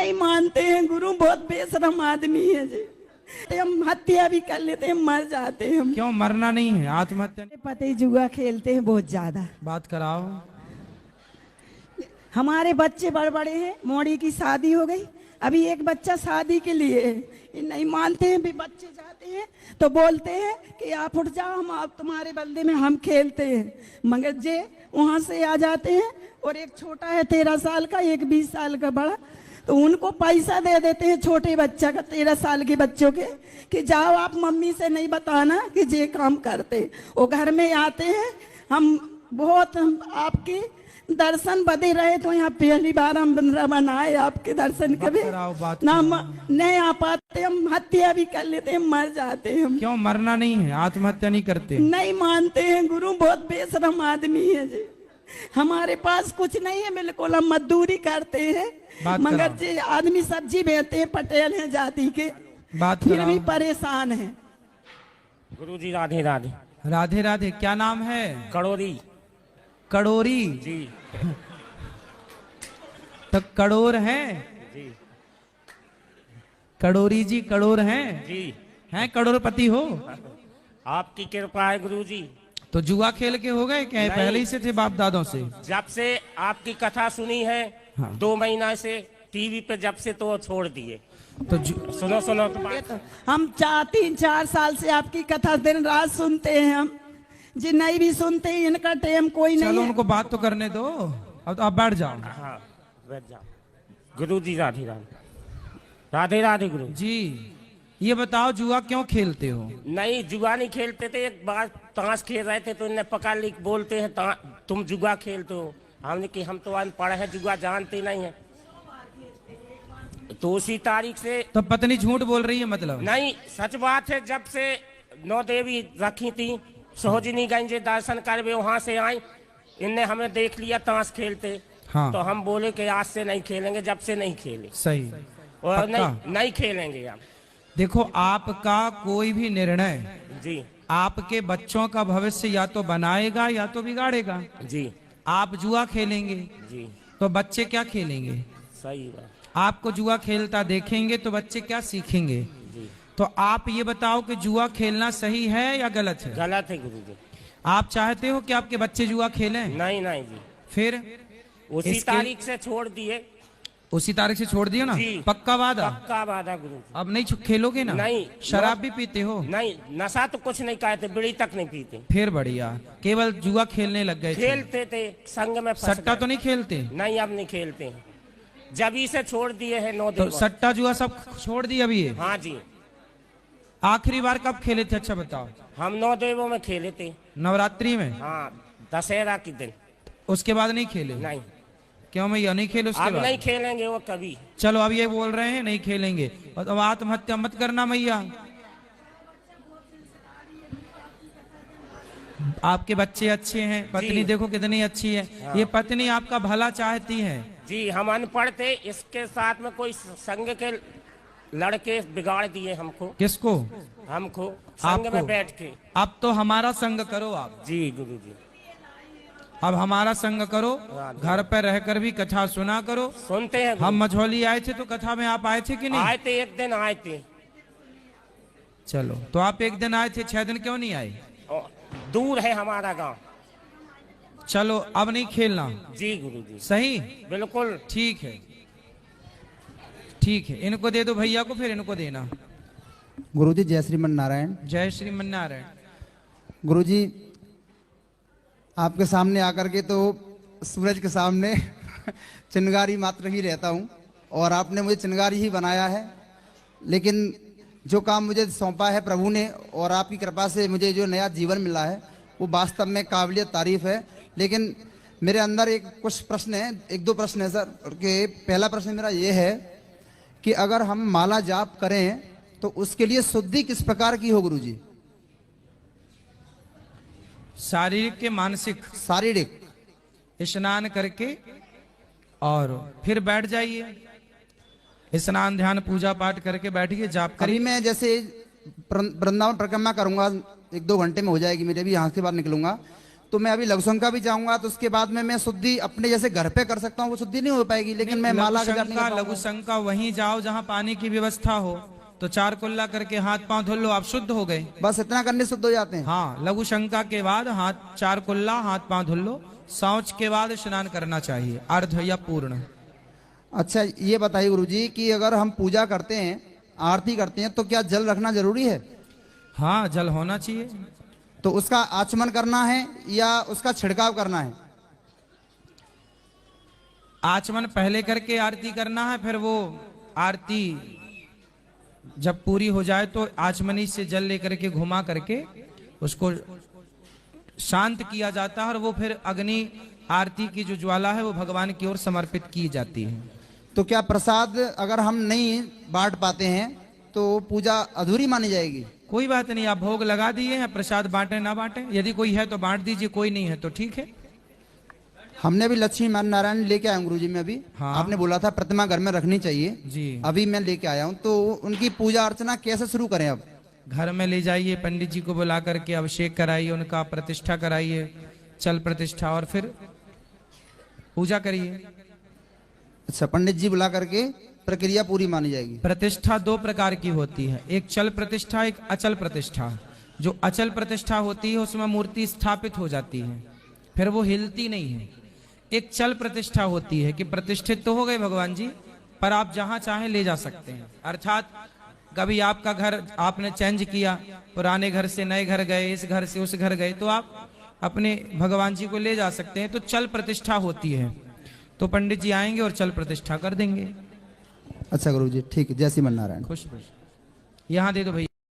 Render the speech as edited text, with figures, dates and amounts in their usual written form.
नहीं मानते हैं गुरु, बहुत बेशरम आदमी है जी। हम हत्या भी कर लेते हैं, मर जाते हैं हम। क्यों मरना नहीं है? आत्महत्या पति जुआ खेलते हैं बहुत ज्यादा। बात कराओ। हमारे बच्चे बड़े बड़े हैं, मोड़ी की शादी हो गई, अभी एक बच्चा शादी के लिए है। ये नहीं मानते हैं, भी बच्चे जाते हैं तो बोलते हैं कि आप उठ जाओ, हम आप तुम्हारे बल्ले में हम खेलते हैं, मगर जे वहाँ से आ जाते हैं। और एक छोटा है 13 साल का, एक 20 साल का बड़ा, तो उनको पैसा दे देते हैं छोटे बच्चा का, 13 साल के बच्चों के, कि जाओ आप मम्मी से नहीं बताना कि जे काम करते। वो घर में आते हैं, हम बहुत आपके दर्शन बदे रहे, तो यहाँ पहली बार हम बनाए आपके दर्शन कभी ना नहीं आ पाते, हम हत्या भी कर लेते हैं, मर जाते हैं हम। क्यों मरना नहीं है? आत्महत्या नहीं करते? नहीं मानते हैं गुरु, बहुत बेशरम आदमी है जी। हमारे पास कुछ नहीं है, बिल्कुल हम मजदूरी करते हैं, मगर जी आदमी सब्जी बेचते हैं, पटेल हैं जाति के, फिर भी परेशान है। गुरुजी राधे राधे। राधे राधे। क्या नाम है? कड़ोरी। कड़ोरी जी। तो कड़ोर है जी। कड़ोरी जी कड़ोर हैं जी। हैं करोड़पति हो? आपकी कृपा है गुरुजी। तो जुआ खेल के हो गए क्या? पहले ही से थे बाप दादों से? जब से आपकी कथा सुनी है, हाँ। 2 महीना से टीवी पे जब से तो छोड़ दिए। तो सुनो सुनो तो हम 3-4 साल से आपकी कथा दिन रात सुनते हैं हम जी, नहीं भी सुनते हैं, इनका टाइम कोई नहीं। चलो उनको बात तो करने दो, अब तो आप बैठ जाओ। हाँ बैठ जाओ। गुरुजी राधे राधे। राधे राधे गुरु जी। ये बताओ जुआ क्यों खेलते हो? नहीं जुआ नहीं खेलते थे, एक बार ताश खेल रहे थे तो इन्हें पकड़ ली, बोलते हैं तुम जुआ खेलते हो। हमने कि हम तो अनपढ़ हैं, जुआ जानते नहीं है। तो उसी तारीख से। तो पत्नी झूठ बोल रही है मतलब? नहीं सच बात है, जब से 9 देवी रखी थी, सोहजनी गंज दर्शन करवे वहां से आई, इनने हमें देख लिया ताश खेलते। हाँ। तो हम बोले कि आज से नहीं खेलेंगे, जब से नहीं खेले। सही। और नहीं खेलेंगे हम। देखो आपका कोई भी निर्णय जी आपके बच्चों का भविष्य या तो बनाएगा या तो बिगाड़ेगा। जी। आप जुआ खेलेंगे जी तो बच्चे क्या खेलेंगे? सही बात। आपको जुआ खेलता देखेंगे तो बच्चे क्या सीखेंगे? जी। तो आप ये बताओ कि जुआ खेलना सही है या गलत है? गलत है गुरुजी। आप चाहते हो कि आपके बच्चे जुआ खेलें? नहीं नहीं जी। फिर उसी तारीख से छोड़ दिए। उसी तारीख से छोड़ दिया ना? पक्का वादा? पक्का वादा गुरु। अब नहीं खेलोगे ना? नहीं। शराब भी पीते हो? नहीं, नशा तो कुछ नहीं खाते, बीड़ी तक नहीं पीते। फिर बढ़िया, केवल जुआ खेलने लग गए? खेलते थे संग में। सट्टा तो नहीं खेलते? नहीं अब नहीं खेलते हैं, जब ही से छोड़ दिए हैं 9 दिन। तो सट्टा जुआ सब छोड़ दिया अभी? हाँ जी। आखिरी बार कब खेले थे? अच्छा बताओ। हम 9 देवों में खेले थे। नवरात्रि में? हाँ, दशहरा के दिन। उसके बाद नहीं खेले? नहीं। क्यों मैया नहीं खेले उसके अब बाद? नहीं खेलेंगे वो कभी। चलो अब ये बोल रहे हैं नहीं खेलेंगे, और अब आत्महत्या मत करना मैया। आपके बच्चे अच्छे हैं, पत्नी देखो कितनी अच्छी है। हाँ। ये पत्नी आपका भला चाहती है। जी हम अनपढ़ थे, इसके साथ में कोई संग के लड़के बिगाड़ दिए हमको। किसको? हमको संग में बैठ के। अब तो हमारा संग करो आप। जी गुरुजी। अब हमारा संग करो, घर पर रहकर भी कथा सुना करो। सुनते हैं। हम मझौली आए थे तो कथा में आप आए थे कि नहीं? आए थे, एक दिन आए थे। चलो तो आप एक दिन आए थे, 6 दिन क्यों नहीं आए? दूर है हमारा गांव। चलो अब नहीं खेलना। जी गुरुजी। सही? बिल्कुल ठीक है, ठीक है। इनको दे दो भैया को, फिर इनको देना। गुरुजी जय श्रीमन नारायण। जय श्रीमन नारायण। गुरुजी आपके सामने आकर के तो सूरज के सामने चिनगारी मात्र ही रहता हूँ, और आपने मुझे चिनगारी ही बनाया है। लेकिन जो काम मुझे सौंपा है प्रभु ने, और आपकी कृपा से मुझे जो नया जीवन मिला है, वो वास्तव में काबिलियत तारीफ है। लेकिन मेरे अंदर कुछ प्रश्न है, 1-2 प्रश्न है सर। कि पहला प्रश्न मेरा ये है कि अगर हम माला जाप करें तो उसके लिए शुद्धि किस प्रकार की हो गुरुजी? शारीरिक के मानसिक? शारीरिक। स्नान करके और फिर बैठ जाइए, स्नान ध्यान पूजा पाठ करके बैठिए, जाप करिए। अभी मैं जैसे वृंदावन परिक्रमा करूंगा, 1-2 घंटे में हो जाएगी मेरे भी, यहाँ से बाहर निकलूंगा। तो मैं अभी लघु शंका भी चाहूंगा, तो उसके बाद में मैं शुद्धि अपने जैसे घर पे कर सकता हूँ, वो शुद्धि नहीं हो पाएगी, लेकिन मैं माला का जाप नहीं कर लघु पाऊंगा। शंका वहीं जाओ जहां पानी की व्यवस्था हो, तो 4 कुल्ला करके हाथ पांव धुल लो, आप शुद्ध हो गए। बस इतना करने से शुद्ध हो जाते हैं। हाँ, लघु शंका के बाद 4 कुल्ला हाथ पांव धुल लो, शौच के बाद स्नान करना चाहिए, अर्ध या पूर्ण। अच्छा ये बताइए गुरुजी कि अगर हम पूजा करते हैं, आरती करते हैं, तो क्या जल रखना जरूरी है? हाँ, जल होना चाहिए। तो उसका आचमन करना है या उसका छिड़काव करना है? आचमन पहले करके आरती करना है, फिर वो आरती जब पूरी हो जाए तो आचमनी से जल लेकर के घुमा करके उसको शांत किया जाता है, और वो फिर अग्नि आरती की जो ज्वाला है वो भगवान की ओर समर्पित की जाती है। तो क्या प्रसाद अगर हम नहीं बांट पाते हैं तो पूजा अधूरी मानी जाएगी? कोई बात नहीं, आप भोग लगा दिए हैं, प्रसाद बांटे ना बांटे, यदि कोई है तो बांट दीजिए, कोई नहीं है तो ठीक है। हमने भी लक्ष्मी नारायण लेके आया हूँ गुरुजी में अभी। हाँ। आपने बोला था प्रतिमा घर में रखनी चाहिए जी, अभी मैं लेके आया हूँ, तो उनकी पूजा अर्चना कैसे शुरू करें? अब घर में ले जाइए, पंडित जी को बुला करके अभिषेक कराइए, उनका प्रतिष्ठा कराइए, चल प्रतिष्ठा, और फिर पूजा करिए। अच्छा, पंडित जी बुला करके प्रक्रिया पूरी मानी जाएगी। प्रतिष्ठा 2 प्रकार की होती है, एक चल प्रतिष्ठा, एक अचल प्रतिष्ठा। जो अचल प्रतिष्ठा होती है उसमें मूर्ति स्थापित हो जाती है, फिर वो हिलती नहीं है। एक चल प्रतिष्ठा होती है कि प्रतिष्ठित तो हो गए भगवान जी, पर आप जहां चाहे ले जा सकते हैं। अर्थात कभी आपका घर आपने चेंज किया, पुराने घर से नए घर गए, इस घर से उस घर गए, तो आप अपने भगवान जी को ले जा सकते हैं, तो चल प्रतिष्ठा होती है। तो पंडित जी आएंगे और चल प्रतिष्ठा कर देंगे। अच्छा गुरुजी, ठीक है, जय श्रीमन नारायण। खुश खुश। यहाँ दे दो भैया।